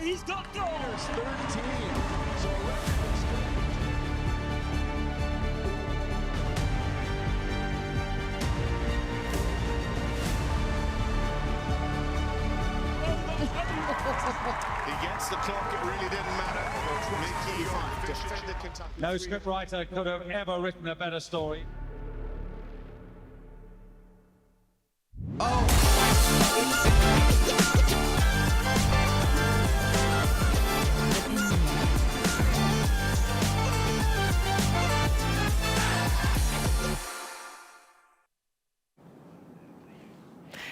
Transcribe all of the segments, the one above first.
he's got gold. 13. Against the clock, it really didn't matter. No scriptwriter could have ever written a better story.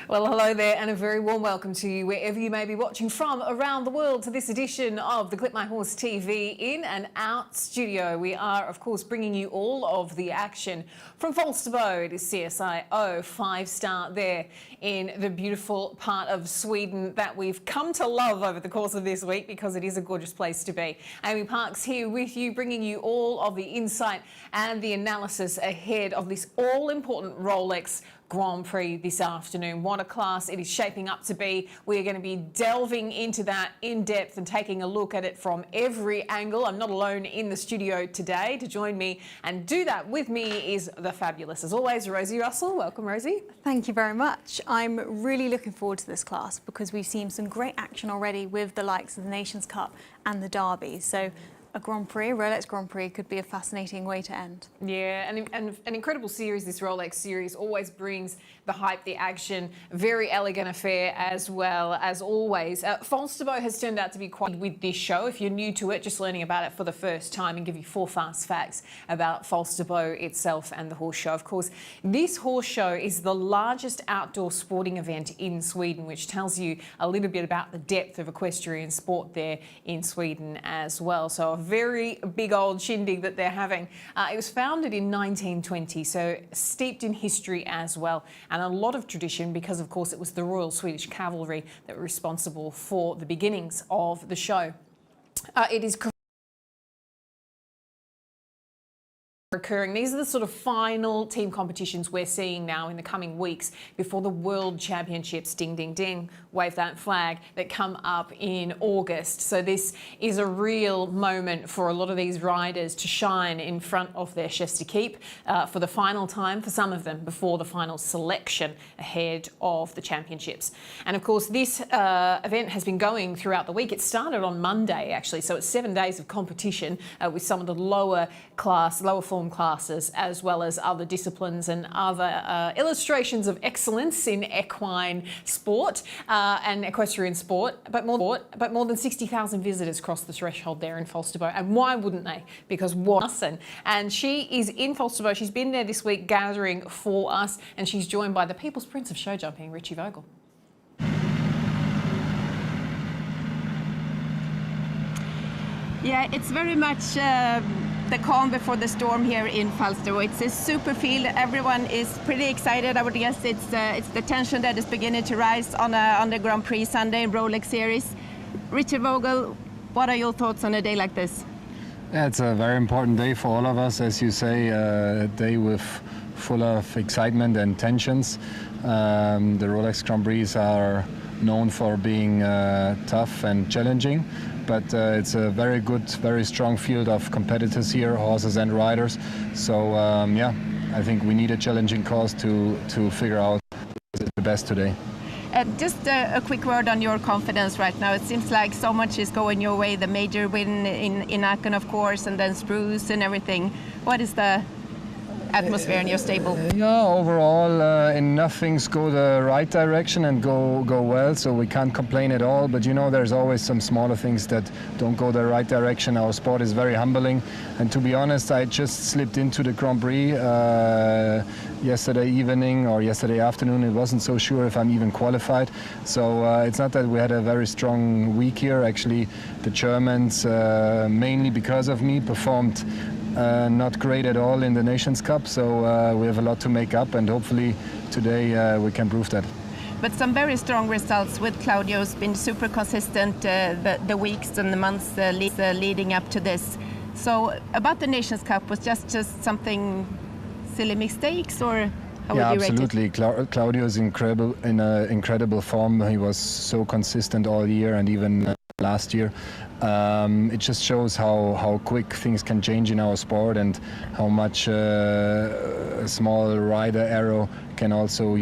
Well, hello there and a very warm welcome to you wherever you may be watching from around the world to this edition of the Clip My Horse TV in and out studio. We are, of course, bringing you all of the action from Falsterbo. It is CSIO 5-star there in the beautiful part of Sweden that we've come to love over the course of this week because it is a gorgeous place to be. Amy Parks here with you, bringing you all of the insight and the analysis ahead of this all-important Rolex Grand Prix this afternoon. What a class it is shaping up to be. We are going to be delving into that in depth and taking a look at it from every angle. I'm not alone in the studio today. To join me and do that with me is the fabulous, as always, Rosie Russell. Welcome, Rosie. Thank you very much. I'm really looking forward to this class because we've seen some great action already with the likes of the Nations Cup and the Derby. So a Grand Prix, Rolex Grand Prix, could be a fascinating way to end. Yeah, and an incredible series, this Rolex series, always brings the hype, the action, very elegant affair as well, as always. Falsterbo has turned out to be quite with this show. If you're new to it, just learning about it for the first time, and give you 4 fast facts about Falsterbo itself and the horse show. Of course, this horse show is the largest outdoor sporting event in Sweden, which tells you a little bit about the depth of equestrian sport there in Sweden as well. So a very big old shindig that they're having. It was founded in 1920, so steeped in history as well, and a lot of tradition because, of course, it was the Royal Swedish Cavalry that were responsible for the beginnings of the show. It is occurring. These are the sort of final team competitions we're seeing now in the coming weeks before the World Championships, ding, ding, ding, wave that flag, that come up in August. So this is a real moment for a lot of these riders to shine in front of their chefs to keep for the final time, for some of them, before the final selection ahead of the championships. And of course, this event has been going throughout the week. It started on Monday, actually, so it's 7 days of competition with some of the lower form classes, as well as other disciplines and other illustrations of excellence in equine sport and equestrian sport. But more than 60,000 visitors crossed the threshold there in Falsterbo, and why wouldn't they? Because and she is in Falsterbo. She's been there this week gathering for us, and she's joined by the People's Prince of Show Jumping, Richie Vogel. Yeah, it's very much the calm before the storm here in Falsterbo. It's a super field. Everyone is pretty excited. I would guess it's the tension that is beginning to rise on the Grand Prix Sunday Rolex series. Richard Vogel, what are your thoughts on a day like this? Yeah, it's a very important day for all of us, as you say, a day full of excitement and tensions. The Rolex Grand Prix are known for being tough and challenging, but it's a very good, very strong field of competitors here, horses and riders. So yeah, I think we need a challenging course to figure out who is the best today. Just a quick word on your confidence right now. It seems like so much is going your way. The major win in Aachen, of course, and then Spruce and everything. What is the atmosphere in your stable? Yeah, overall enough things go the right direction and go well, so we can't complain at all. But you know, there's always some smaller things that don't go the right direction. Our sport is very humbling, and to be honest, I just slipped into the Grand Prix yesterday evening or yesterday afternoon. It wasn't so sure if I'm even qualified. So it's not that we had a very strong week here. Actually, the Germans, mainly because of me, performed not great at all in the Nations Cup, so we have a lot to make up, and hopefully today we can prove that. But some very strong results with Claudio's been super consistent the weeks and the months leading up to this. So about the Nations Cup, was just something silly mistakes, or how would you rate it? Absolutely. Claudio is incredible, in incredible form. He was so consistent all year, and even last year. It just shows how quick things can change in our sport, and how much a small rider error can also,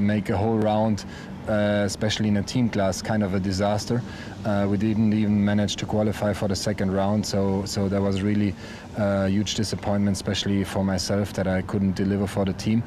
make a whole round, especially in a team class, kind of a disaster. We didn't even manage to qualify for the second round, so that was really a huge disappointment, especially for myself, that I couldn't deliver for the team.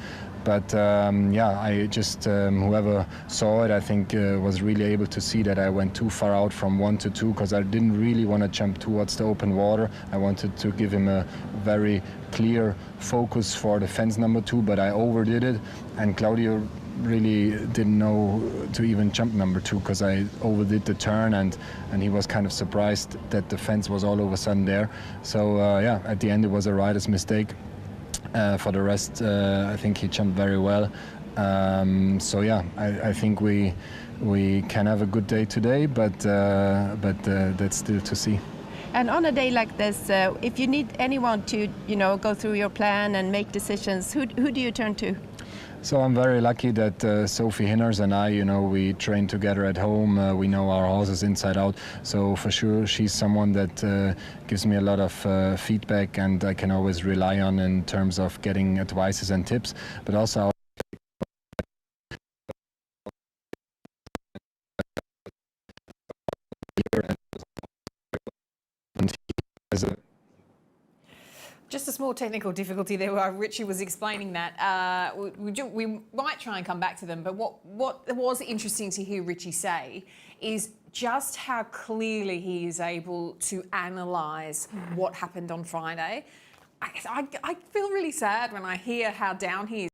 But I just, whoever saw it, I think was really able to see that I went too far out from 1 to 2, because I didn't really want to jump towards the open water. I wanted to give him a very clear focus for the fence number 2, but I overdid it, and Claudio really didn't know to even jump number 2, because I overdid the turn, and he was kind of surprised that the fence was all of a sudden there. So at the end it was a rider's mistake. For the rest, I think he jumped very well. I think we can have a good day today, but that's still to see. And on a day like this, if you need anyone to, go through your plan and make decisions, who do you turn to? So I'm very lucky that Sophie Hinners and I, we train together at home. We know our horses inside out. So for sure, she's someone that gives me a lot of feedback, and I can always rely on in terms of getting advices and tips. But also Just a small technical difficulty there while Richie was explaining that. We might try and come back to them, but what was interesting to hear Richie say is just how clearly he is able to analyse what happened on Friday. I feel really sad when I hear how down he is.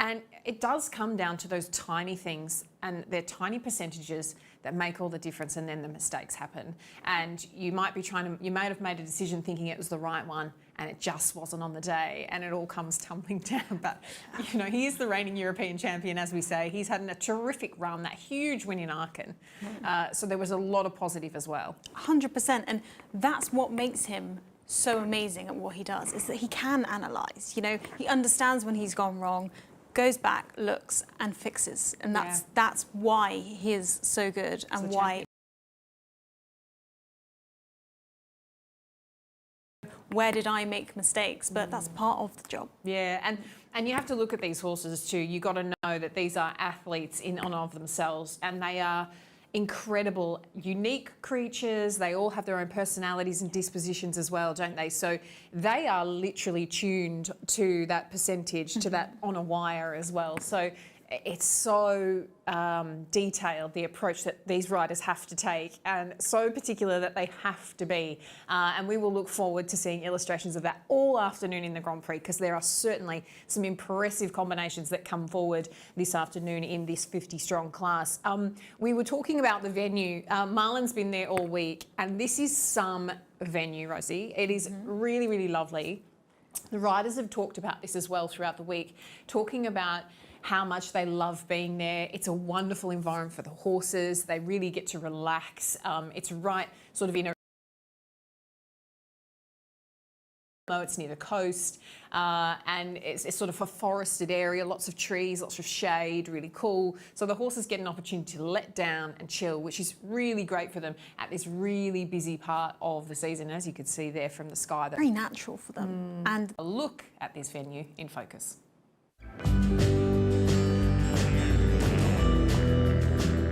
And it does come down to those tiny things, and they're tiny percentages that make all the difference, and then the mistakes happen. And you might have made a decision thinking it was the right one, and it just wasn't on the day, and it all comes tumbling down. But, he is the reigning European champion, as we say. He's had a terrific run, that huge win in Aachen. So there was a lot of positive as well. 100%, and that's what makes him so amazing at what he does, is that he can analyse. He understands when he's gone wrong, goes back, looks and fixes, and that's why he is so good, and why. Where did I make mistakes? But that's part of the job. Yeah, and you have to look at these horses too. You got to know that these are athletes in and of themselves, and they are incredible, unique creatures. They all have their own personalities and dispositions as well, don't they? So they are literally tuned to that percentage, to that on a wire as well. So it's so detailed, the approach that these riders have to take, and so particular that they have to be. And we will look forward to seeing illustrations of that all afternoon in the Grand Prix, because there are certainly some impressive combinations that come forward this afternoon in this 50-strong class. We were talking about the venue. Marlon's been there all week, and this is some venue, Rosie. It is really, really lovely. The riders have talked about this as well throughout the week, talking about how much they love being there. It's a wonderful environment for the horses. They really get to relax. It's right sort of in a... It's near the coast, and it's sort of a forested area, lots of trees, lots of shade, really cool. So the horses get an opportunity to let down and chill, which is really great for them at this really busy part of the season, as you could see there from the sky. Very natural for them. And a look at this venue in focus.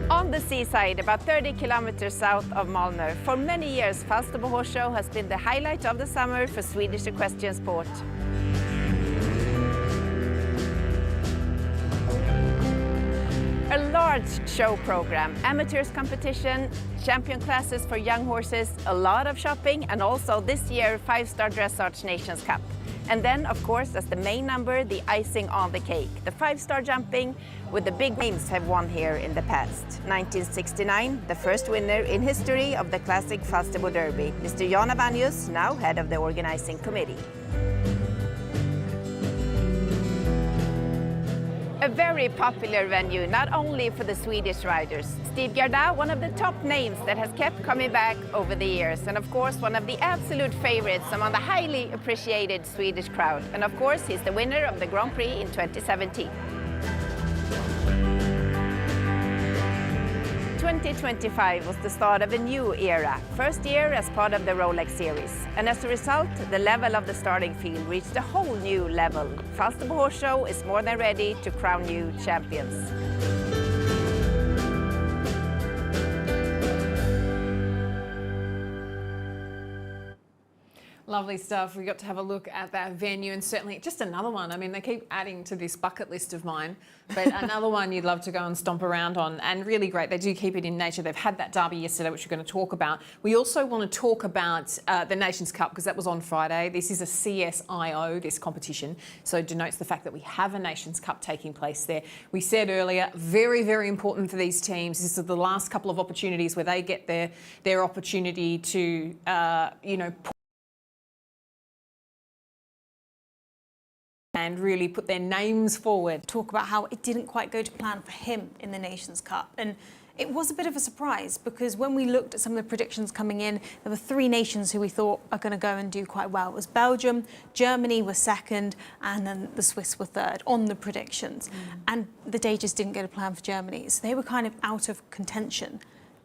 On the seaside, about 30 kilometers south of Malmö, for many years Falsterbo Horse Show has been the highlight of the summer for Swedish equestrian sport. A large show program, amateurs competition, champion classes for young horses, a lot of shopping, and also this year 5-star Dressage Nations Cup. And then, of course, as the main number, the icing on the cake, the 5-star jumping, with the big names have won here in the past. 1969, the first winner in history of the classic Falsterbo Derby, Mr. Jan Avanius, now head of the organizing committee. A very popular venue, not only for the Swedish riders. Steve Garda, one of the top names that has kept coming back over the years, and of course one of the absolute favorites among the highly appreciated Swedish crowd. And of course he's the winner of the Grand Prix in 2017. 2025 was the start of a new era, first year as part of the Rolex series. And as a result, the level of the starting field reached a whole new level. Falsterbo Horse Show is more than ready to crown new champions. Lovely stuff. We got to have a look at that venue, and certainly just another one. I mean, they keep adding to this bucket list of mine, but another one you'd love to go and stomp around on, and really great. They do keep it in nature. They've had that derby yesterday, which we're going to talk about. We also want to talk about the Nations Cup, because that was on Friday. This is a CSIO, this competition, so it denotes the fact that we have a Nations Cup taking place there. We said earlier, very, very important for these teams. This is the last couple of opportunities where they get their opportunity to, and really put their names forward. Talk about how it didn't quite go to plan for him in the Nations Cup. And it was a bit of a surprise, because when we looked at some of the predictions coming in, there were 3 nations who we thought are going to go and do quite well. It was Belgium, Germany was second, and then the Swiss were third on the predictions. And the day just didn't go to plan for Germany. So they were kind of out of contention.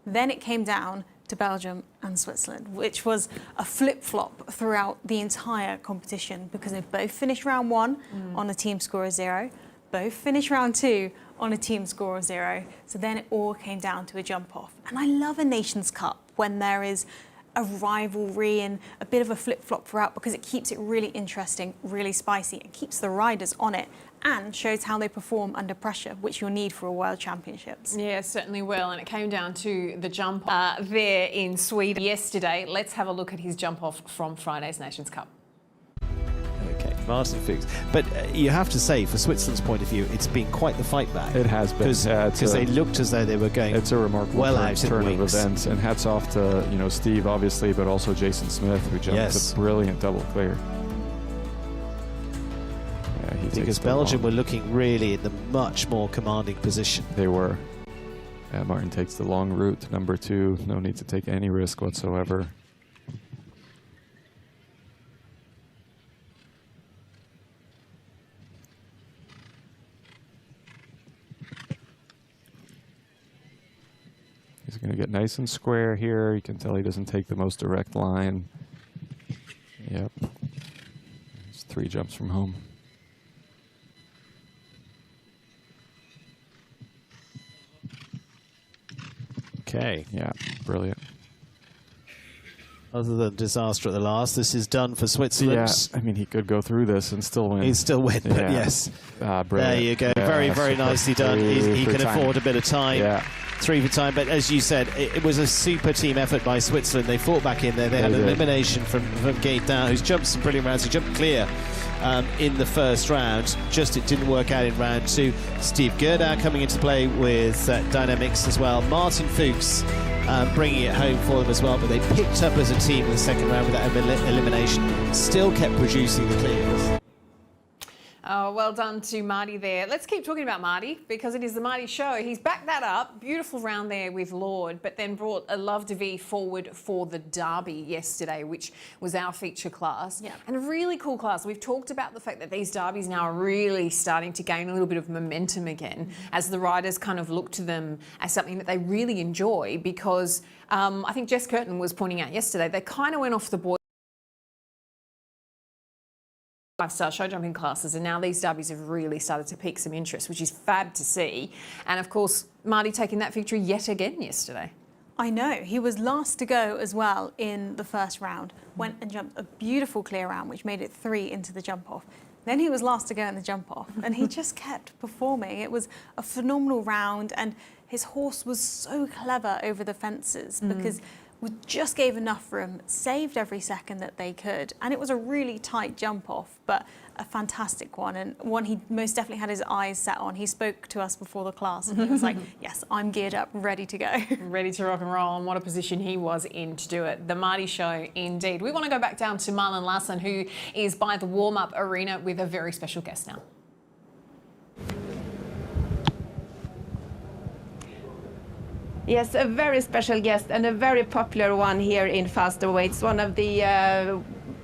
Then it came down to Belgium and Switzerland, which was a flip-flop throughout the entire competition, because they both finished round 1 on a team score of 0, both finished round 2 on a team score of 0. So then it all came down to a jump-off. And I love a Nations Cup when there is a rivalry and a bit of a flip-flop throughout, because it keeps it really interesting, really spicy, and keeps the riders on it, and shows how they perform under pressure, which you'll need for a World Championships. Yeah, certainly will. And it came down to the jump there in Sweden yesterday. Let's have a look at his jump off from Friday's Nations Cup. Okay, Martin Fuchs. But you have to say, for Switzerland's point of view, it's been quite the fight back. It has been. Because they looked as though they were going It's a remarkable turn of wings. events, and hats off to Steve, obviously, but also Jason Smith, who jumped a brilliant double clear. Because Belgium were looking really in the much more commanding position. They were. Martin takes the long route, number 2. No need to take any risk whatsoever. He's going to get nice and square here. You can tell he doesn't take the most direct line. Yep. It's 3 jumps from home. Okay. Yeah, brilliant. Other than disaster at the last, this is done for Switzerland. Yeah, I mean, he could go through this and still win. He'd still win, but yes. There you go. Very, very nicely done. He can afford a bit of time. Yeah. 3 for time, but as you said, it was a super team effort by Switzerland. They fought back in there. They had an elimination from Gate Down, who's jumped some brilliant rounds. He jumped clear in the first round. Just it didn't work out in round 2. Steve Gerdau coming into play with Dynamics as well. Martin Fuchs bringing it home for them as well, but they picked up as a team in the second round with that elimination. Still kept producing the clears. Oh, well done to Marty there. Let's keep talking about Marty, because it is the Marty Show. He's backed that up. Beautiful round there with Lord, but then brought a Love to Be forward for the Derby yesterday, which was our feature class. Yeah. And a really cool class. We've talked about the fact that these Derbies now are really starting to gain a little bit of momentum again, as the riders kind of look to them as something that they really enjoy, because I think Jess Curtin was pointing out yesterday, they kind of went off the board 5-star show jumping classes, and now these derbies have really started to pique some interest, which is fab to see. And of course, Marty taking that victory yet again yesterday. I know, he was last to go as well in the first round, went and jumped a beautiful clear round, which made it 3 into the jump off. Then he was last to go in the jump off, and he just kept performing. It was a phenomenal round, and his horse was so clever over the fences, because we just gave enough room, saved every second that they could, and it was a really tight jump off, but a fantastic one, and one he most definitely had his eyes set on. He spoke to us before the class, and he was like, yes, I'm geared up, ready to go. Ready to rock and roll, and what a position he was in to do it. The Marty Show indeed. We want to go back down to Marlon Larsen, who is by the warm-up arena with a very special guest now. Yes, a very special guest and a very popular one here in Falsterbo. It's one of the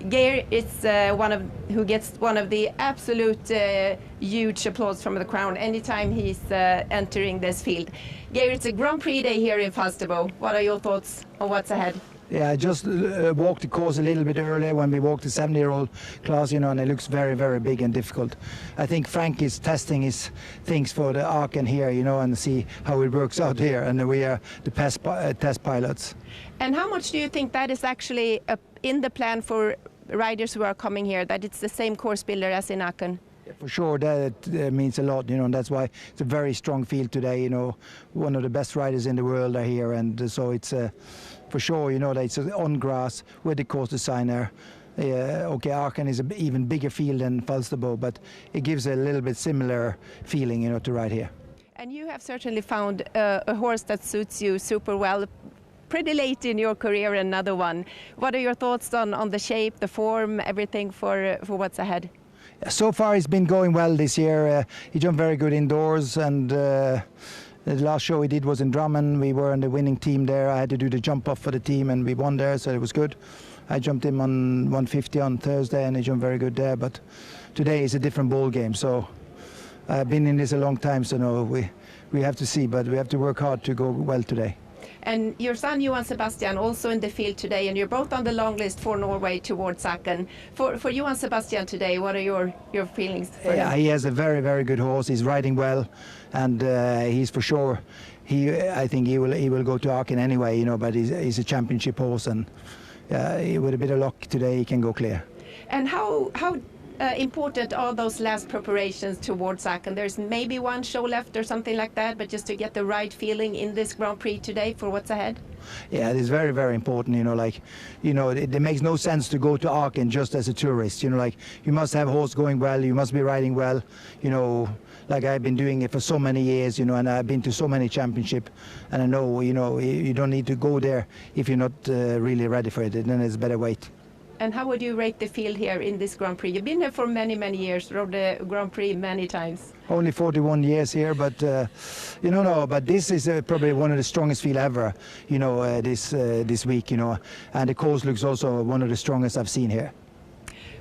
Geir is who gets one of the absolute huge applause from the crowd anytime he's entering this field. Geir, it's a Grand Prix day here in Falsterbo. What are your thoughts on what's ahead? Yeah, I just walked the course a little bit earlier when we walked the 70-year-old class, you know, and it looks very, very big and difficult. I think Frank is testing his things for the Aachen here, you know, and see how it works out here. And we are the test pilots. And how much do you think that is actually in the plan for riders who are coming here, that it's the same course builder as in Aachen? For sure, that means a lot, you know, and that's why it's a very strong field today, you know. One of the best riders in the world are here, and so it's for sure, you know, that it's on grass with the course designer. Okay, Aachen is an even bigger field than Falsterbo, but it gives a little bit similar feeling, you know, to ride here. And you have certainly found a horse that suits you super well. Pretty late in your career, another one. What are your thoughts on the shape, the form, everything for what's ahead? So far he's been going well this year. He jumped very good indoors, and the last show he did was in Drammen. We were on the winning team there. I had to do the jump off for the team and we won there, so it was good. I jumped him on 150 on Thursday and he jumped very good there, but today is a different ball game. So I've been in this a long time, so no, we have to see, but we have to work hard to go well today. And your son Johan Sebastian also in the field today, and you're both on the long list for Norway towards Aachen. For Johan Sebastian today, what are your feelings for him? He has a very, very good horse. He's riding well, and he's for sure. I think he will go to Aachen anyway, you know. But he's a championship horse, and with a bit of luck today, he can go clear. And how important are those last preparations towards Aachen? There's maybe one show left or something like that, but just to get the right feeling in this Grand Prix today for what's ahead? Yeah, it is very, very important, you know, like, you know, it makes no sense to go to Aachen just as a tourist, you know, like, you must have a horse going well, you must be riding well, you know, like I've been doing it for so many years, you know, and I've been to so many championships, and I know, you know, you don't need to go there if you're not really ready for it, and then it's better wait. And how would you rate the field here in this Grand Prix? You've been here for many, many years, rode the Grand Prix many times. Only 41 years here, but you know, no, but this is probably one of the strongest field ever, you know, this week, you know, and the course looks also one of the strongest I've seen here.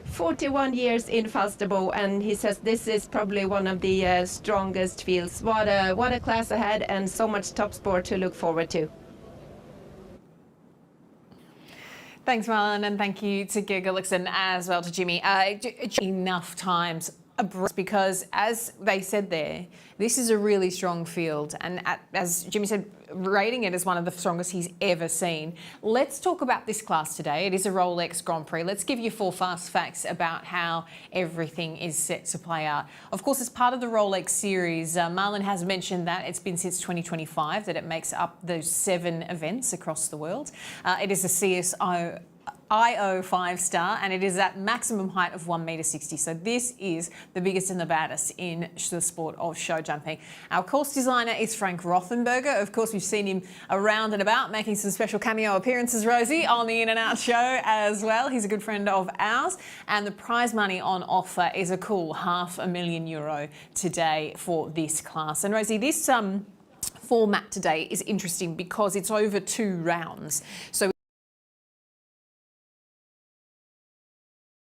41 years in Falsterbo, and he says this is probably one of the strongest fields. What a class ahead, and so much top sport to look forward to. Thanks, Marlon, and thank you to Geir Gulliksen as well to Jimmy. Enough times because, as they said there, this is a really strong field, and as Jimmy said, rating it as one of the strongest he's ever seen. Let's talk about this class today. It is a Rolex Grand Prix. Let's give you 4 fast facts about how everything is set to play out. Of course, as part of the Rolex series, Marlon has mentioned that it's been since 2025 that it makes up those 7 events across the world. It is a CSO IO 5-star, and it is at maximum height of 1.60 meters. So this is the biggest and the baddest in the sport of show jumping. Our course designer is Frank Rothenberger. Of course, we've seen him around and about making some special cameo appearances, Rosie, on the In and Out show as well. He's a good friend of ours, and the prize money on offer is a cool €500,000 today for this class. And Rosie, this format today is interesting because it's over 2 rounds. So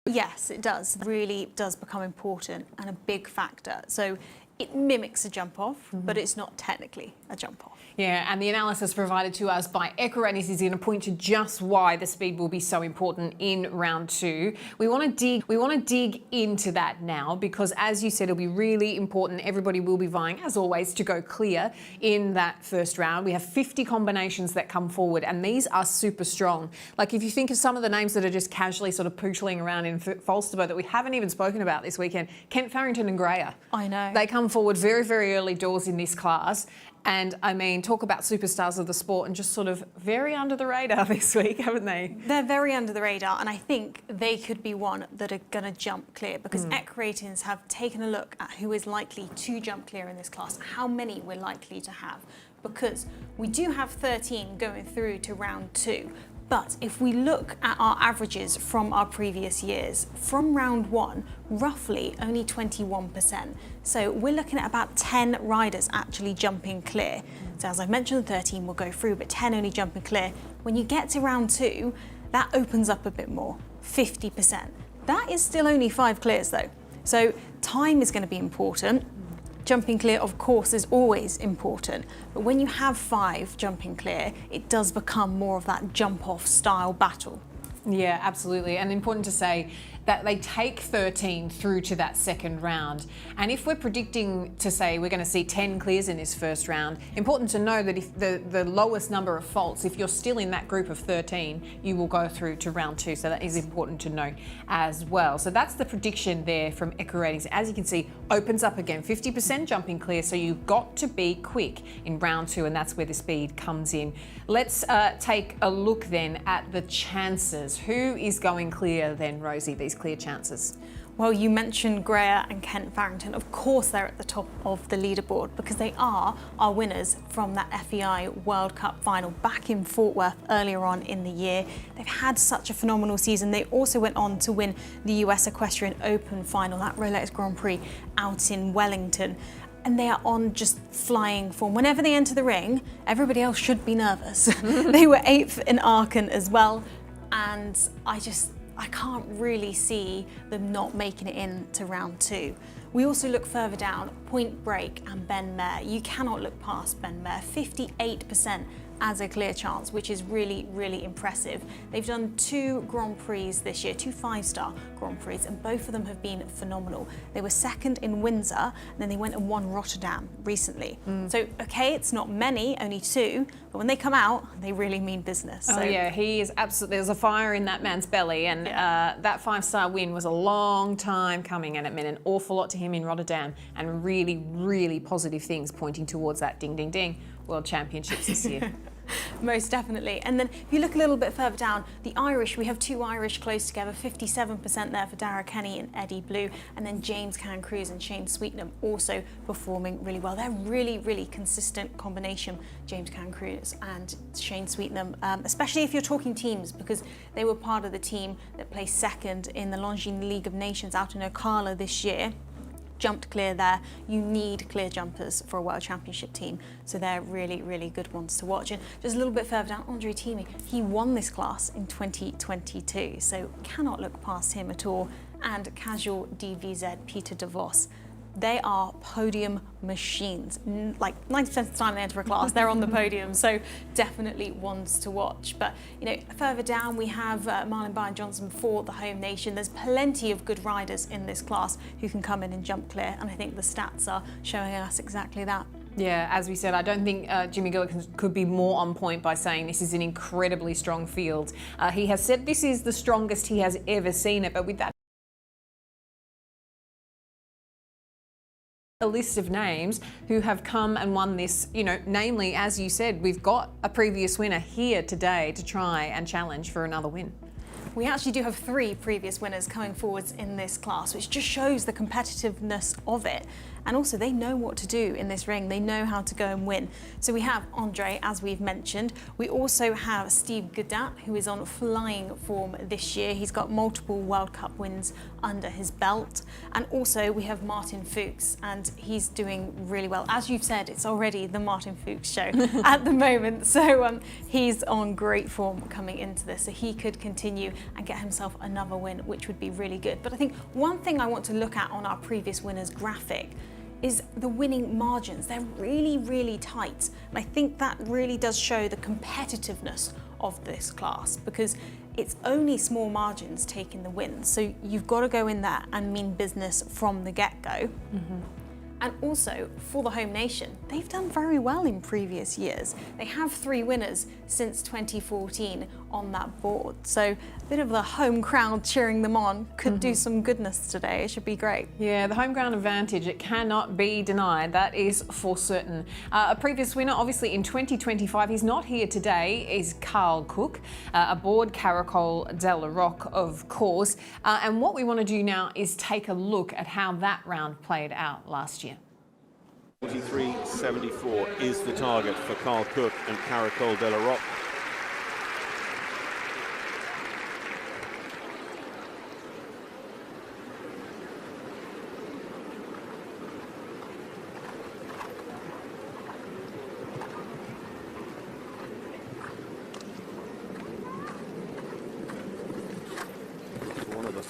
yes, it does. It really does become important and a big factor. So it mimics a jump off, but it's not technically a jump off. Yeah, and the analysis provided to us by Equestrian is going to point to just why the speed will be so important in round 2. We want to dig into that now because, as you said, it'll be really important. Everybody will be vying, as always, to go clear in that first round. We have 50 combinations that come forward, and these are super strong. Like if you think of some of the names that are just casually sort of pootling around in Falsterbo that we haven't even spoken about this weekend, Kent Farrington and Greyer. I know. They come forward very, very early doors in this class. And I mean, talk about superstars of the sport and just sort of very under the radar this week, haven't they? They're very under the radar, and I think they could be one that are going to jump clear because Equestrians have taken a look at who is likely to jump clear in this class, how many we're likely to have, because we do have 13 going through to round 2. But if we look at our averages from our previous years, from round 1, roughly only 21%. So we're looking at about 10 riders actually jumping clear. So as I've mentioned, 13 will go through, but 10 only jumping clear. When you get to round 2, that opens up a bit more. 50%. That is still only 5 clears though. So time is going to be important. Jumping clear, of course, is always important. But when you have 5 jumping clear, it does become more of that jump-off style battle. Yeah, absolutely. And important to say that they take 13 through to that second round. And if we're predicting to say we're going to see 10 clears in this first round, important to know that if the lowest number of faults, if you're still in that group of 13, you will go through to round 2. So that is important to know as well. So that's the prediction there from EquiRatings. As you can see, opens up again, 50% jumping clear. So you've got to be quick in round 2, and that's where the speed comes in. Let's take a look then at the chances. Who is going clear then, Rosie, these clear chances? Well, you mentioned Greer and Kent Farrington. Of course, they're at the top of the leaderboard because they are our winners from that FEI World Cup final back in Fort Worth earlier on in the year. They've had such a phenomenal season. They also went on to win the US Equestrian Open final, that Rolex Grand Prix out in Wellington. And they are on just flying form. Whenever they enter the ring, everybody else should be nervous. They were 8th in Aachen as well. And I can't really see them not making it into round 2. We also look further down, Point Break and Ben Maher. You cannot look past Ben Maher, 58% as a clear chance, which is really, really impressive. They've done 2 Grand Prix this year, 2 5-star Grand Prix, and both of them have been phenomenal. They were 2nd in Windsor, and then they went and won Rotterdam recently. So, okay, it's not many, only 2, but when they come out, they really mean business. Oh yeah, he is absolutely, there's a fire in that man's belly, and that 5-star win was a long time coming, and it meant an awful lot to him in Rotterdam, and really, really positive things pointing towards that ding, ding, ding World Championships this year. Most definitely. And then if you look a little bit further down, the Irish, we have 2 Irish close together, 57% there for Dara Kenny and Eddie Blue, and then James Can-Cruz and Shane Sweetnam also performing really well. They're really, really consistent combination, James Can-Cruz and Shane Sweetnam, especially if you're talking teams, because they were part of the team that placed 2nd in the Longines League of Nations out in Ocala this year. Jumped clear there. You need clear jumpers for a World Championship team, so they're really, really good ones to watch. And just a little bit further down, Andre Thieme, he won this class in 2022, so cannot look past him at all. And casual DVZ Peter de Vos. They are podium machines. Like 90% of the time they enter a class, they're on the podium, so definitely ones to watch. But you know, further down we have Marlon Byron Johnson for the home nation. There's plenty of good riders in this class who can come in and jump clear, and I think the stats are showing us exactly that. Yeah, as we said, I don't think Jimmy Gilligan could be more on point by saying this is an incredibly strong field. He has said this is the strongest he has ever seen it, but with that a list of names who have come and won this, you know, namely, as you said, we've got a previous winner here today to try and challenge for another win. We actually do have 3 previous winners coming forwards in this class, which just shows the competitiveness of it. And also they know what to do in this ring. They know how to go and win. So we have Andre, as we've mentioned. We also have Steve Gadat, who is on flying form this year. He's got multiple World Cup wins under his belt. And also we have Martin Fuchs, and he's doing really well. As you've said, it's already the Martin Fuchs show at the moment. So he's on great form coming into this. So he could continue and get himself another win, which would be really good. But I think one thing I want to look at on our previous winners graphic is the winning margins. They're really, really tight. And I think that really does show the competitiveness of this class, because it's only small margins taking the wins. So you've got to go in there and mean business from the get-go. And also, for the home nation, they've done very well in previous years. They have 3 winners since 2014 on that board. So a bit of the home crowd cheering them on could do some goodness today. It should be great. Yeah, the home ground advantage, it cannot be denied. That is for certain. A previous winner, obviously in 2025, he's not here today, is Carl Cook, aboard Caracol de la Roque, of course. And what we want to do now is take a look at how that round played out last year. 43.74 is the target for Carl Cook and Caracol de la Roque.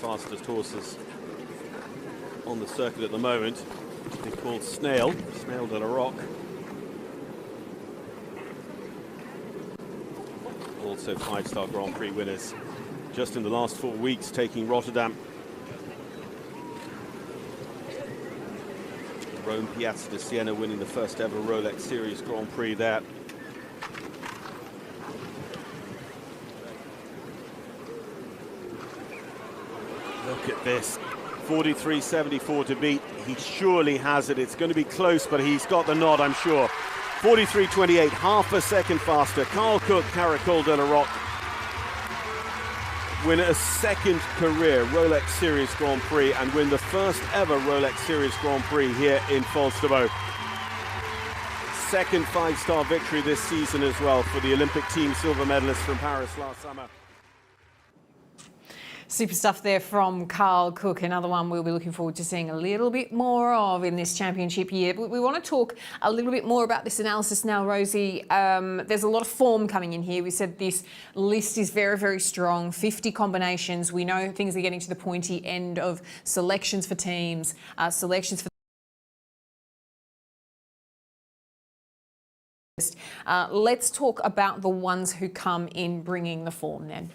fastest horses on the circuit at the moment. They're called Snail de la Rock. Also 5-star Grand Prix winners just in the last 4 weeks, taking Rotterdam. Rome Piazza di Siena winning the first ever Rolex Series Grand Prix there. Look at this, 43.74 to beat. He surely has it. It's going to be close, but he's got the nod, I'm sure. 43.28, half a second faster. Carl Cook, Caracol de la Rock win a second career Rolex Series Grand Prix and win the first ever Rolex Series Grand Prix here in Falsterbo. Second 5-star victory this season as well for the Olympic team silver medalist from Paris last summer. Super stuff there from Carl Cook, another one we'll be looking forward to seeing a little bit more of in this championship year. But we want to talk a little bit more about this analysis now, Rosie. There's a lot of form coming in here. We said this list is very, very strong, 50 combinations. We know things are getting to the pointy end of selections for teams, selections for let's talk about the ones who come in bringing the form then.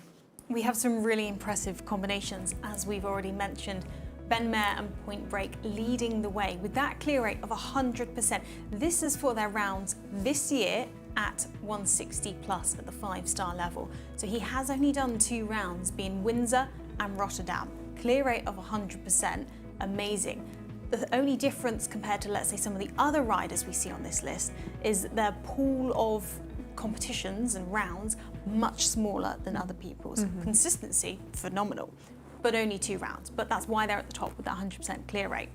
We have some really impressive combinations, as we've already mentioned. Ben Maher and Point Break leading the way with that clear rate of 100%. This is for their rounds this year at 160 plus at the 5-star level. So he has only done 2 rounds, being Windsor and Rotterdam. Clear rate of 100%, amazing. The only difference compared to, let's say, some of the other riders we see on this list is their pool of competitions and rounds much smaller than other people's. Consistency, phenomenal, but only 2 rounds. But that's why they're at the top with that 100% clear rate.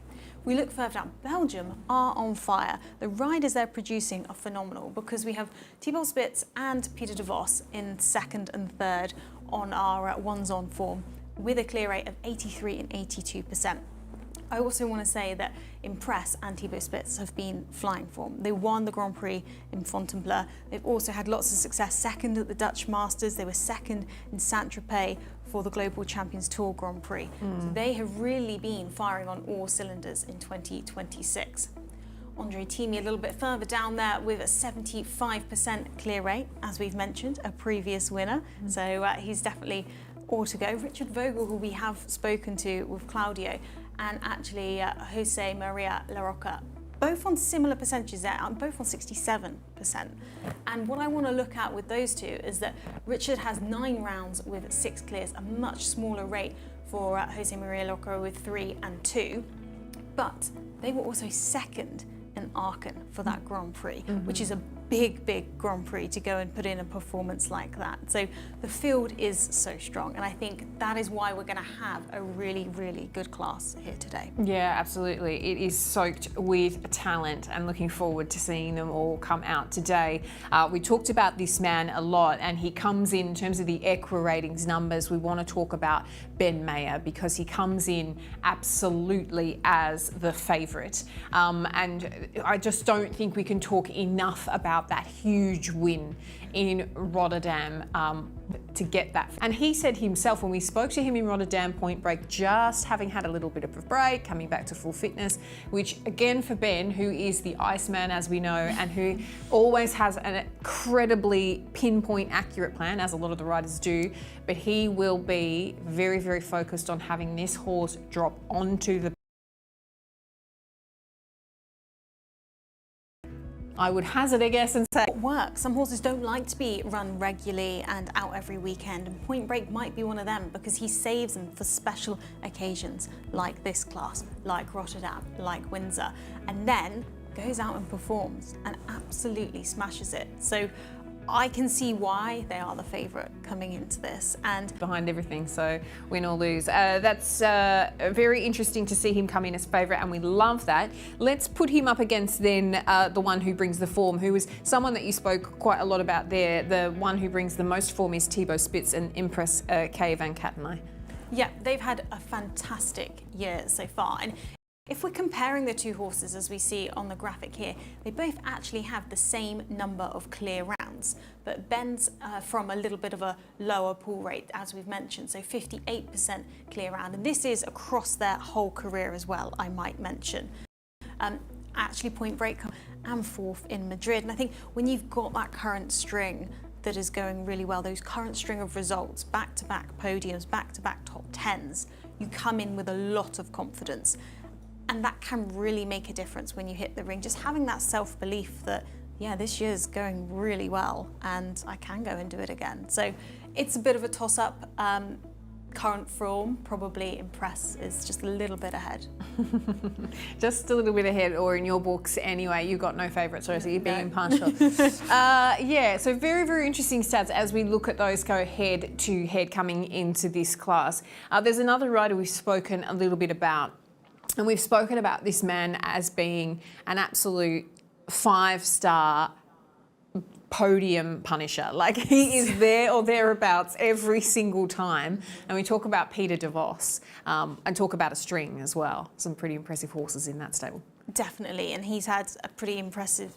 We look further down, Belgium are on fire. The riders they're producing are phenomenal because we have Thibaut Spitz and Peter de Vos in 2nd and 3rd on our ones on form with a clear rate of 83 and 82%. I also want to say that Impress and Thibaut Spitz have been flying form. They won the Grand Prix in Fontainebleau. They've also had lots of success, 2nd at the Dutch Masters. They were 2nd in Saint-Tropez for the Global Champions Tour Grand Prix. So they have really been firing on all cylinders in 2026. Andre Thiem a little bit further down there with a 75% clear rate, as we've mentioned, a previous winner. So he's definitely all to go. Richard Vogel, who we have spoken to with Claudio, and actually Jose Maria La Roca, both on similar percentages there, both on 67%. And what I want to look at with those two is that Richard has 9 rounds with 6 clears, a much smaller rate for Jose Maria La Roca with 3 and 2. But they were also 2nd in Aachen for that Grand Prix, which is a big, big Grand Prix to go and put in a performance like that. So the field is so strong, and I think that is why we're going to have a really, really good class here today. Yeah, absolutely. It is soaked with talent, and looking forward to seeing them all come out today. We talked about this man a lot, and he comes in terms of the Equa ratings numbers. We want to talk about Ben Maher because he comes in absolutely as the favourite. And I just don't think we can talk enough about that huge win in Rotterdam to get that. And he said himself when we spoke to him in Rotterdam, Point Break, just having had a little bit of a break, coming back to full fitness, which again for Ben, who is the Iceman as we know, and who always has an incredibly pinpoint accurate plan, as a lot of the riders do, but he will be very, very focused on having this horse drop onto the I would hazard a guess and say work. Some horses don't like to be run regularly and out every weekend, and Point Break might be one of them because he saves them for special occasions like this class, like Rotterdam, like Windsor, and then goes out and performs and absolutely smashes it. So I can see why they are the favourite coming into this and behind everything, so win or lose. That's very interesting to see him come in as favourite, and we love that. Let's put him up against then the one who brings the form, who is someone that you spoke quite a lot about there. The one who brings the most form is Thibaut Spitz and Impress K van Kattenay. Yeah, they've had a fantastic year so far. And If we're comparing the two horses as we see on the graphic here, they both actually have the same number of clear rounds, but Ben's from a little bit of a lower pull rate, as we've mentioned, so 58% clear round, and this is across their whole career as well, I might mention. Actually Point Break and fourth in Madrid, and I think when you've got that current string that is going really well, those current string of results, back-to-back podiums, back-to-back top 10s, you come in with a lot of confidence. And that can really make a difference when you hit the ring. Just having that self-belief that, yeah, this year's going really well and I can go and do it again. So it's a bit of a toss-up. Current form, probably Impress is just a little bit ahead. Just a little bit ahead, or in your books anyway, you've got no favourites, so you're being impartial. Yeah, so very, very interesting stats as we look at those go head to head coming into this class. There's another rider we've spoken a little bit about, and we've spoken about this man as being an absolute 5-star podium punisher. Like, he is there or thereabouts every single time. And we talk about Peter de Vos and talk about a string as well. Some pretty impressive horses in that stable. Definitely, and he's had a pretty impressive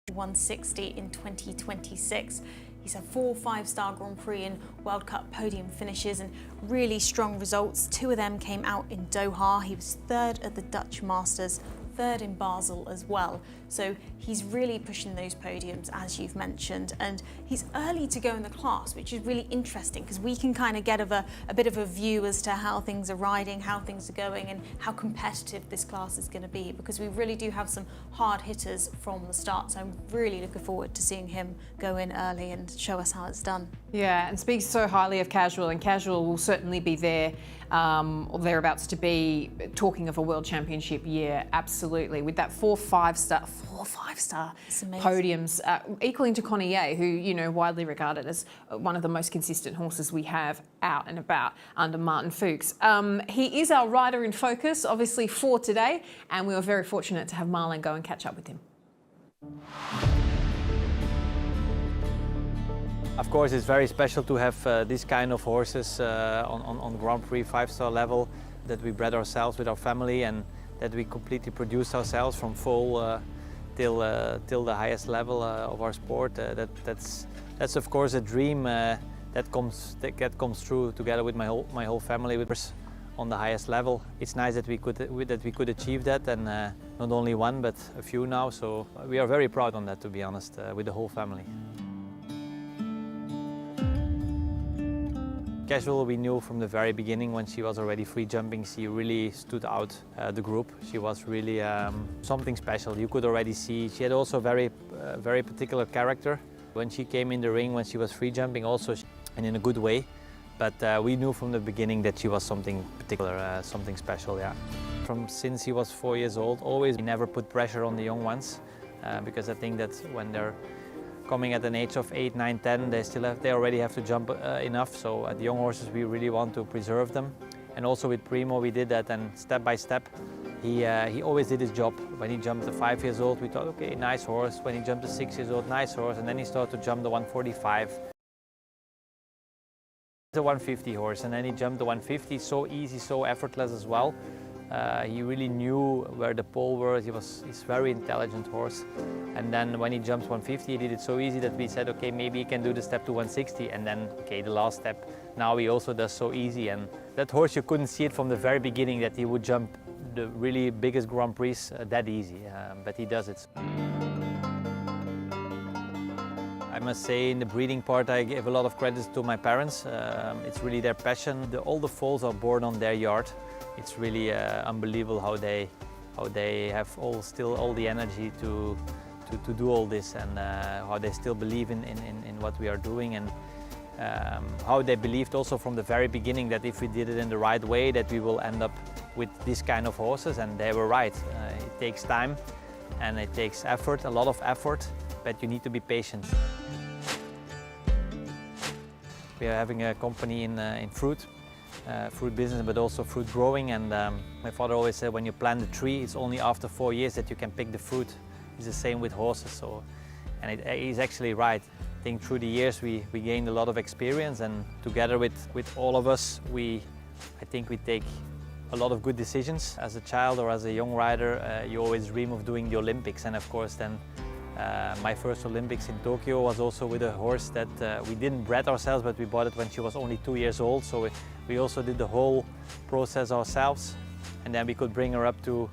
160 in 2026. He's had 4 5-star Grand Prix and World Cup podium finishes and really strong results. 2 of them came out in Doha. He was 3rd at the Dutch Masters, 3rd in Basel as well. So he's really pushing those podiums, as you've mentioned, and he's early to go in the class, which is really interesting because we can kind of get a bit of a view as to how things are riding, how things are going, and how competitive this class is going to be, because we really do have some hard hitters from the start. So I'm really looking forward to seeing him go in early and show us how it's done. Yeah, and speaks so highly of Casual, and Casual will certainly be there or thereabouts to be talking of a World Championship year, absolutely, with that 4 5-star podiums, equaling to Connier, who, you know, widely regarded as one of the most consistent horses we have out and about under Martin Fuchs. He is our rider in focus, obviously, for today, and we were very fortunate to have Marlon go and catch up with him. Of course, it's very special to have this kind of horses on Grand Prix 5-star level, that we bred ourselves with our family and that we completely produce ourselves from foal till the highest level of our sport. That's of course a dream that comes true together with my whole family on the highest level. It's nice that we could achieve that, and not only one but a few now. So we are very proud on that, to be honest, with the whole family. Casual, we knew from the very beginning when she was already free jumping, she really stood out the group. She was really something special. You could already see she had also very particular character. When she came in the ring, when she was free jumping also, and in a good way. But we knew from the beginning that she was something particular, something special, yeah. Since she was 4 years old, always we never put pressure on the young ones, because I think that when they're coming at an age of 8, 9, 10, they already have to jump enough. So at the young horses, we really want to preserve them. And also with Primo, we did that, and step by step, he always did his job. When he jumped to 5 years old, we thought, okay, nice horse. When he jumped to 6 years old, nice horse. And then he started to jump the 145. The 150 horse, and then he jumped the 150, so easy, so effortless as well. He really knew where the pole was. He's a very intelligent horse. And then when he jumps 150, he did it so easy that we said, okay, maybe he can do the step to 160. And then, okay, the last step, now he also does so easy. And that horse, you couldn't see it from the very beginning that he would jump the really biggest Grand Prix that easy, but he does it. I must say, in the breeding part, I give a lot of credit to my parents. It's really their passion. All the foals are born on their yard. It's really unbelievable how they have still all the energy to do all this, and how they still believe in what we are doing, and how they believed also from the very beginning that if we did it in the right way, that we will end up with this kind of horses, and they were right. It takes time and it takes effort, a lot of effort, but you need to be patient. We are having a company in fruit business, but also fruit growing, and my father always said, when you plant a tree, it's only after 4 years that you can pick the fruit. It's the same with horses, so, and he's actually right. I think through the years we gained a lot of experience, and together with all of us, we I think we take a lot of good decisions. As a child or as a young rider, you always dream of doing the Olympics, and of course then my first Olympics in Tokyo was also with a horse that we didn't bred ourselves, but we bought it when she was only 2 years old, so we also did the whole process ourselves, and then we could bring her up to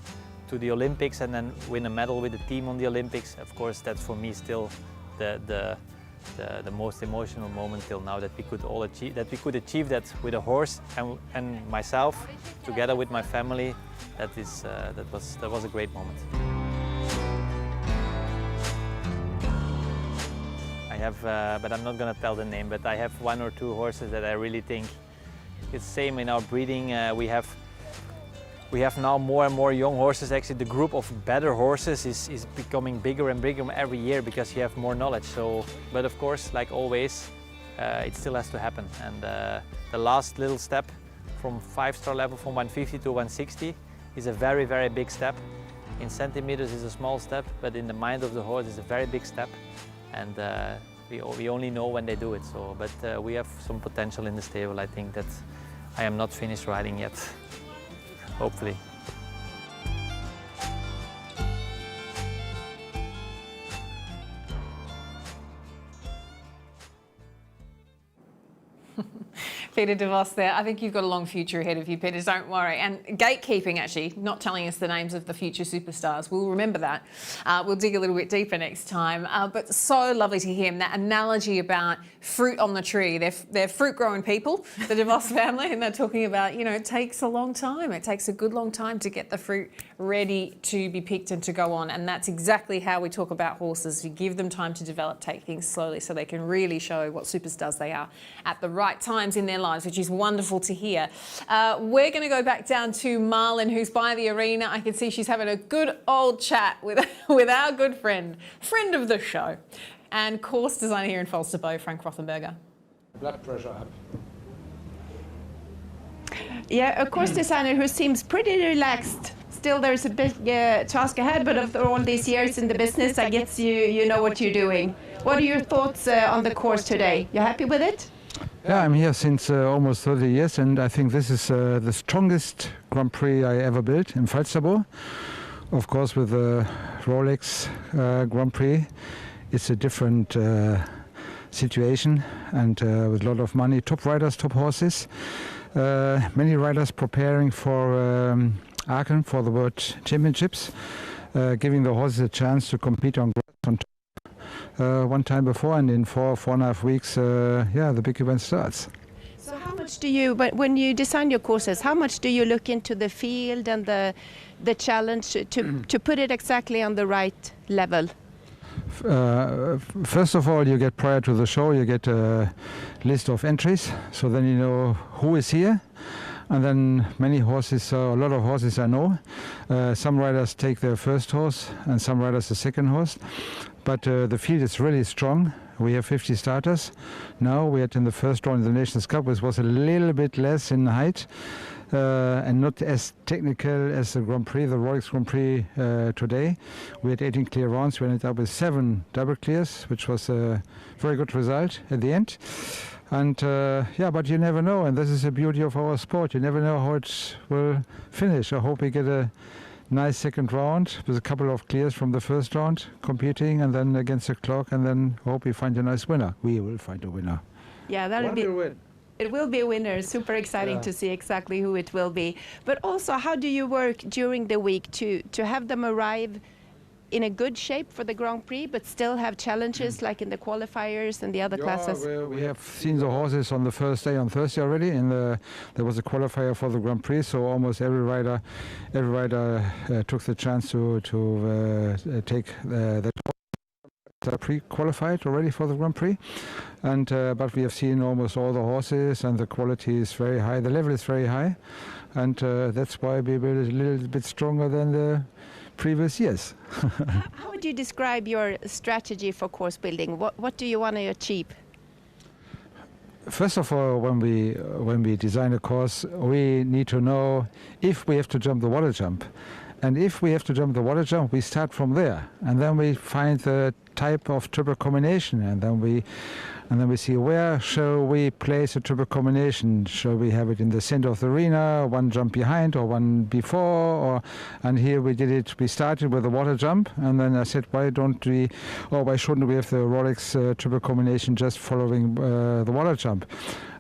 the Olympics and then win a medal with the team on the Olympics. Of course, that's for me still the most emotional moment till now, that we could all achieve that with a horse and myself together with my family. That was a great moment. I have, but I'm not going to tell the name, but I have 1 or 2 horses that I really think it's same in our breeding. We have now more and more young horses. Actually, the group of better horses is becoming bigger and bigger every year because you have more knowledge. So, but of course, like always, it still has to happen. And the last little step from 5-star level, from 150 to 160, is a very, very big step. In centimeters is a small step, but in the mind of the horse is a very big step. And we only know when they do it. So, but we have some potential in the stable. I think that I am not finished riding yet. Hopefully. Peter de Vos there. I think you've got a long future ahead of you, Peter, don't worry. And gatekeeping, actually, not telling us the names of the future superstars. We'll remember that. We'll dig a little bit deeper next time. But so lovely to hear that analogy about fruit on the tree. They're fruit-growing people, the de Vos family, and they're talking about, you know, it takes a long time. It takes a good long time to get the fruit ready to be picked and to go on. And that's exactly how we talk about horses. You give them time to develop, take things slowly so they can really show what superstars they are at the right times in their lives, which is wonderful to hear. We're going to go back down to Marlon, who's by the arena. I can see she's having a good old chat with our good friend of the show, and course designer here in Falsterbo, Frank Rothenberger. Blood pressure up. Yeah, a course designer who seems pretty relaxed. Still, there's a big task ahead, but after all these years in the business, I guess you know what you're doing. What are your thoughts on the course today? You happy with it? Yeah, I'm here since almost 30 years, and I think this is the strongest Grand Prix I ever built in Falsterbo. Of course, with the Rolex Grand Prix, it's a different situation, and with a lot of money, top riders, top horses. Many riders preparing for Aachen for the World Championships, giving the horses a chance to compete on top. One time before, and in 4.5 weeks, the big event starts. So how much do you, when you design your courses, how much do you look into the field and the challenge to put it exactly on the right level? First of all, you get, prior to the show, you get a list of entries, so then you know who is here. And then many horses, a lot of horses I know. Some riders take their first horse and some riders the second horse. But the field is really strong. We have 50 starters. Now we had in the first round in the Nations Cup, which was a little bit less in height and not as technical as the Grand Prix, the Rolex Grand Prix today. We had 18 clear rounds. We ended up with 7 double clears, which was a very good result at the end. And but you never know, and this is the beauty of our sport. You never know how it will finish. I hope we get a nice second round with a couple of clears from the first round, competing, and then against the clock, and then hope we find a nice winner. We will find a winner. Yeah, that'll be. It will be a winner. Super exciting to see exactly who it will be. But also, how do you work during the week to have them arrive in a good shape for the Grand Prix, but still have challenges like in the qualifiers and the other classes? We have seen the horses on the first day on Thursday already. There was a qualifier for the Grand Prix, so almost every rider took the chance to take that. Pre-qualified already for the Grand Prix, and but we have seen almost all the horses, and the quality is very high. The level is very high, and that's why we were a little bit stronger than the previous years. How would you describe your strategy for course building? What do you want to achieve? First of all, when we design a course, we need to know if we have to jump the water jump. And if we have to jump the water jump, we start from there. And then we find the type of triple combination, and then we see where shall we place a triple combination. Shall we have it in the center of the arena, one jump behind or one before? And here we did it. We started with the water jump, and then I said, why shouldn't we have the Rolex triple combination just following the water jump?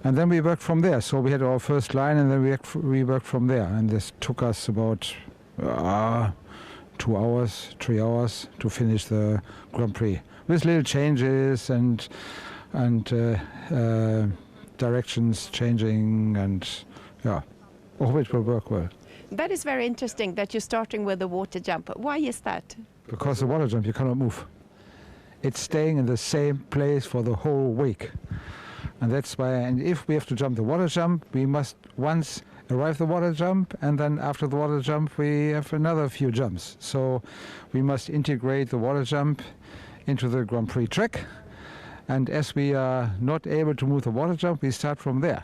And then we worked from there. So we had our first line, and then we worked from there. And this took us about 2 hours, 3 hours to finish the Grand Prix with little changes and directions changing, and all it will work well. That is very interesting that you're starting with the water jump. Why is that? Because the water jump, you cannot move. It's staying in the same place for the whole week. And that's why, and if we have to jump the water jump, we must once arrive the water jump, and then after the water jump we have another few jumps. So we must integrate the water jump into the Grand Prix track. And as we are not able to move the water jump, we start from there.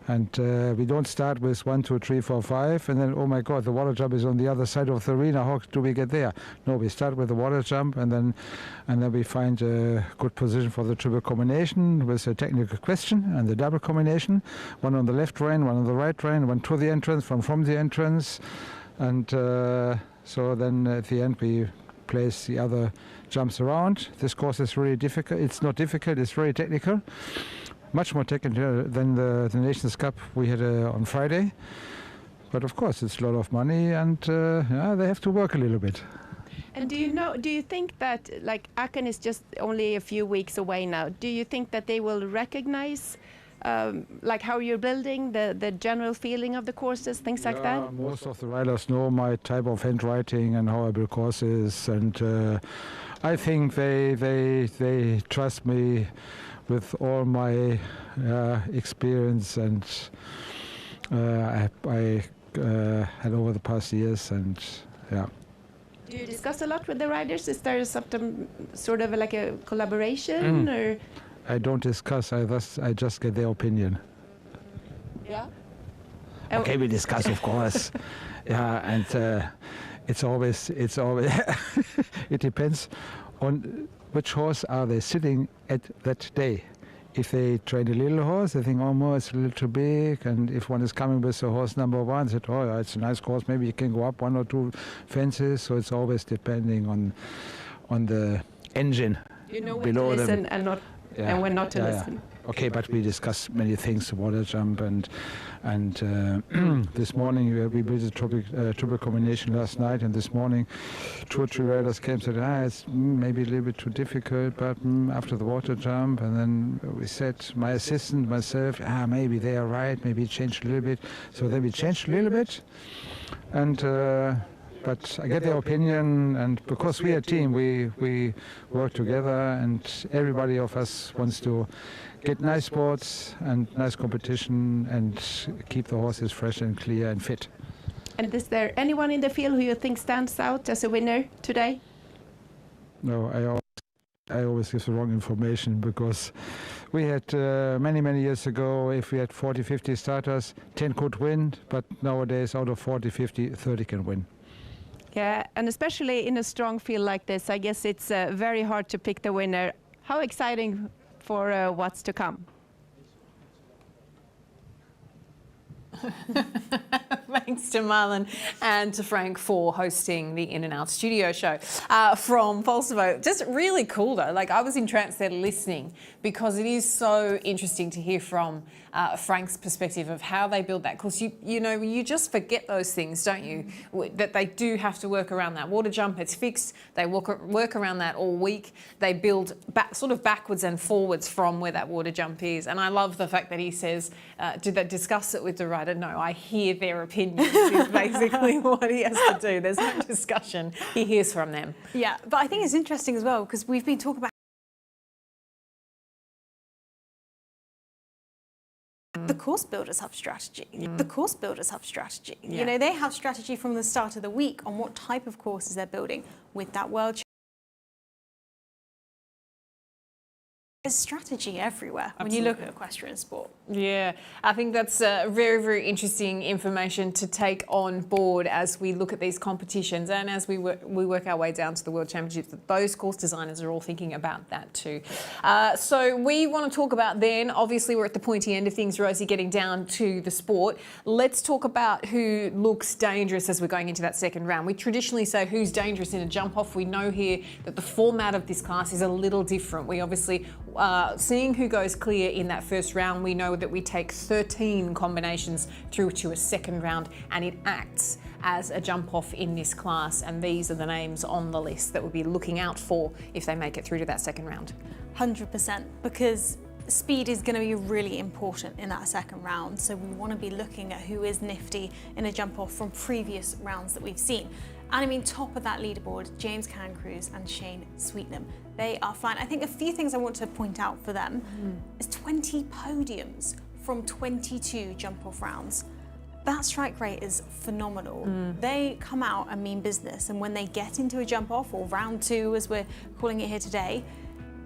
And we don't start with 1, 2, 3, 4, 5, and then, oh my God, the water jump is on the other side of the arena. How do we get there? No, we start with the water jump, and then we find a good position for the triple combination with a technical question and the double combination. One on the left rein, one on the right rein, one to the entrance, one from the entrance. And so then at the end we place the other jumps around. This course is really difficult. It's not difficult, it's very technical. Much more technical than the Nations Cup we had on Friday. But of course it's a lot of money, and they have to work a little bit. And do you think that, like, Aachen is just only a few weeks away now, do you think that they will recognize like how you're building, the general feeling of the courses, things like that? Most of the riders know my type of handwriting and how I build courses, and I think they trust me with all my experience and I had over the past years, and yeah. Do you discuss a lot with the riders? Is there some sort of like a collaboration, or? I don't discuss. I just get their opinion. Yeah. Okay, we discuss, of course. Yeah, and it's always it depends on which horse are they sitting at that day. If they train a little horse, they think, oh, it's a little too big. And if one is coming with a horse number 1, they said, oh, yeah, it's a nice course. Maybe you can go up 1 or 2 fences. So it's always depending on the engine. You know when below to listen them. and not, and when not to listen. Yeah. Okay, but we discuss many things, water jump, and this morning we built a triple combination last night, and this morning 2 or 3 riders came and said, it's maybe a little bit too difficult, but after the water jump, and then we said, my assistant, myself, maybe they are right, maybe change a little bit. So then we changed a little bit, and but I get their opinion, and because we are a team, we work together, and everybody of us wants to get nice sports and nice competition and keep the horses fresh and clear and fit. And is there anyone in the field who you think stands out as a winner today? No, I always give the wrong information, because we had many years ago, if we had 40, 50 starters, 10 could win, but nowadays out of 40, 50, 30 can win. Yeah, and especially in a strong field like this, I guess it's very hard to pick the winner. How exciting for what's to come. Thanks to Marlon and to Frank for hosting the In and Out studio show from Falsterbo. Just really cool though. Like, I was entranced there listening, because it is so interesting to hear from Frank's perspective of how they build that course. You know, you just forget those things, don't you? That they do have to work around that water jump. It's fixed. They work around that all week. They build sort of backwards and forwards from where that water jump is. And I love the fact that he says, did they discuss it with the rider? No, I hear their opinions is basically what he has to do. There's no discussion. He hears from them. Yeah, but I think it's interesting as well, because we've been talking about the course builders have strategy. The course builders have strategy. Yeah. You know, they have strategy from the start of the week on what type of courses they're building with that world There's strategy everywhere when you look at equestrian sport. Yeah, I think that's very, very interesting information to take on board as we look at these competitions and as we work our way down to the World Championships. Those course designers are all thinking about that too. So we want to talk about then, obviously we're at the pointy end of things, Rosie, getting down to the sport. Let's talk about who looks dangerous as we're going into that second round. We traditionally say who's dangerous in a jump off. We know here that the format of this class is a little different. We obviously, seeing who goes clear in that first round, we know that we take 13 combinations through to a second round, and it acts as a jump off in this class, and these are the names on the list that we'll be looking out for if they make it through to that second round. 100%, because speed is going to be really important in that second round, so we want to be looking at who is nifty in a jump off from previous rounds that we've seen. And I mean, top of that leaderboard, James Cancruz and Shane Sweetnam. They are flying. I think a few things I want to point out for them is 20 podiums from 22 jump-off rounds. That strike rate is phenomenal. They come out and mean business, and when they get into a jump-off, or round 2 as we're calling it here today,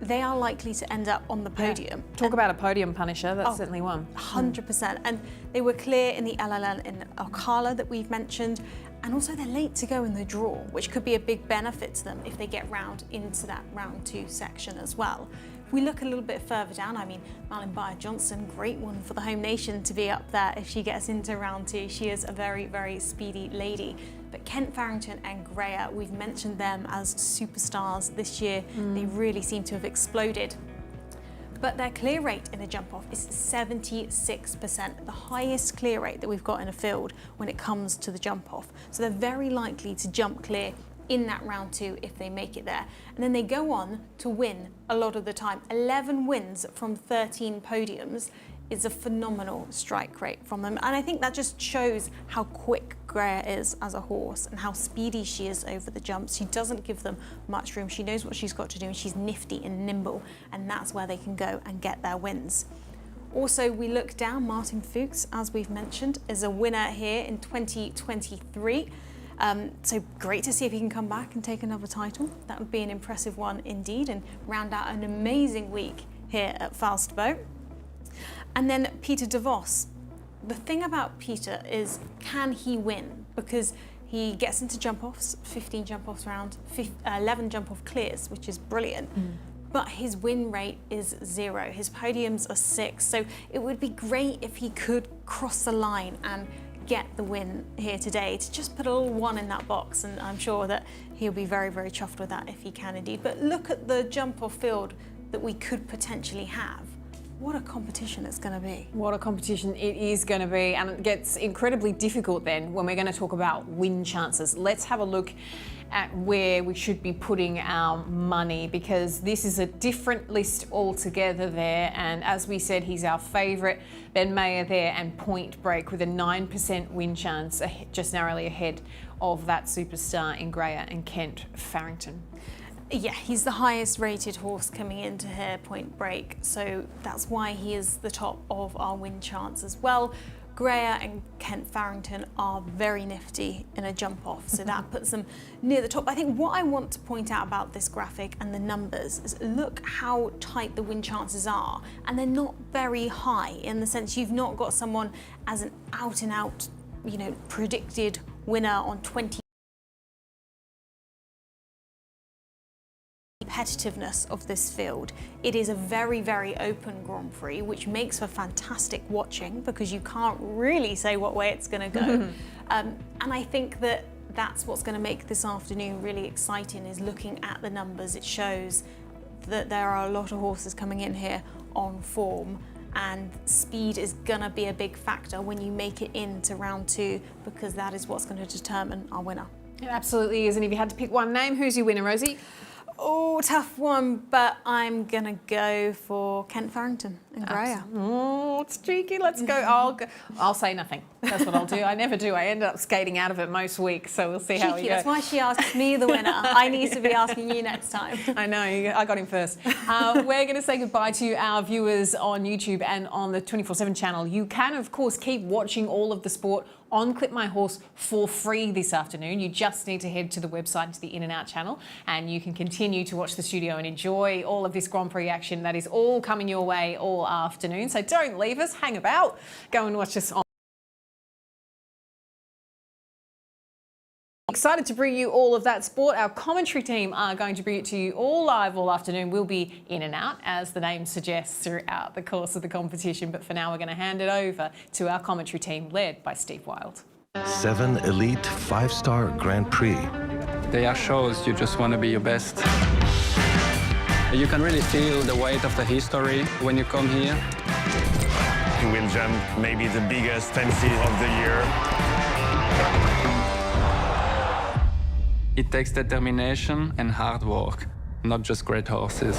they are likely to end up on the podium. Yeah. Talk about a podium punisher, that's certainly one. 100%. And they were clear in the LLN in Alcala that we've mentioned, and also they're late to go in the draw, which could be a big benefit to them if they get round into that round 2 section as well. If we look a little bit further down, I mean, Malin Bayer-Johnson, great one for the home nation to be up there if she gets into round 2. She is a very, very speedy lady. But Kent Farrington and Greer, we've mentioned them as superstars this year. They really seem to have exploded. But their clear rate in a jump-off is 76%, the highest clear rate that we've got in a field when it comes to the jump-off. So they're very likely to jump clear in that round 2 if they make it there. And then they go on to win a lot of the time. 11 wins from 13 podiums is a phenomenal strike rate from them. And I think that just shows how quick Greer is as a horse and how speedy she is over the jumps. She doesn't give them much room. She knows what she's got to do, and she's nifty and nimble, and that's where they can go and get their wins. Also, we look down, Martin Fuchs, as we've mentioned, is a winner here in 2023. So great to see if he can come back and take another title. That would be an impressive one indeed, and round out an amazing week here at Falsterbo. And then Peter de Vos. The thing about Peter is, can he win? Because he gets into jump-offs, 15 jump-offs round, 11 jump-off clears, which is brilliant. But his win rate is 0. His podiums are 6. So it would be great if he could cross the line and get the win here today, to just put a little 1 in that box, and I'm sure that he'll be very, very chuffed with that if he can indeed. But look at the jump-off field that we could potentially have. What a competition it's going to be. What a competition it is going to be, and it gets incredibly difficult then when we're going to talk about win chances. Let's have a look at where we should be putting our money, because this is a different list altogether there, and as we said, he's our favourite. Ben Mayer there and Point Break with a 9% win chance, just narrowly ahead of that superstar in Greer and Kent Farrington. Yeah, he's the highest rated horse coming into here, Point Break, so that's why he is the top of our win chance as well. Greer and Kent Farrington are very nifty in a jump off, so that puts them near the top. I think what I want to point out about this graphic and the numbers is look how tight the win chances are, and they're not very high in the sense you've not got someone as an out and out, you know, predicted winner on 20. Competitiveness of this field. It is a very, very open Grand Prix, which makes for fantastic watching because you can't really say what way it's going to go. And I think that that's what's going to make this afternoon really exciting, is looking at the numbers. It shows that there are a lot of horses coming in here on form, and speed is going to be a big factor when you make it into round 2, because that is what's going to determine our winner. It absolutely is. And if you had to pick one name, who's your winner, Rosie? Oh, tough one, but I'm going to go for Kent Farrington and Greer. Oh, it's cheeky. Let's go. I'll say nothing. That's what I'll do. I never do. I end up skating out of it most weeks, so we'll see how we go. That's why she asked me the winner. I need to be asking you next time. I know. I got him first. We're going to say goodbye to our viewers on YouTube and on the 24/7 channel. You can, of course, keep watching all of the sport on Clip My Horse for free this afternoon. You just need to head to the website, to the In and Out channel, and you can continue to watch the studio and enjoy all of this Grand Prix action that is all coming your way all afternoon. So don't leave us, hang about, go and watch us on. Excited to bring you all of that sport. Our commentary team are going to bring it to you all live all afternoon. We'll be in and out, as the name suggests, throughout the course of the competition. But for now, we're going to hand it over to our commentary team, led by Steve Wild. 7 elite 5-star Grand Prix. They are shows you just want to be your best. You can really feel the weight of the history when you come here. He will jump maybe the biggest fancy of the year. It takes determination and hard work, not just great horses.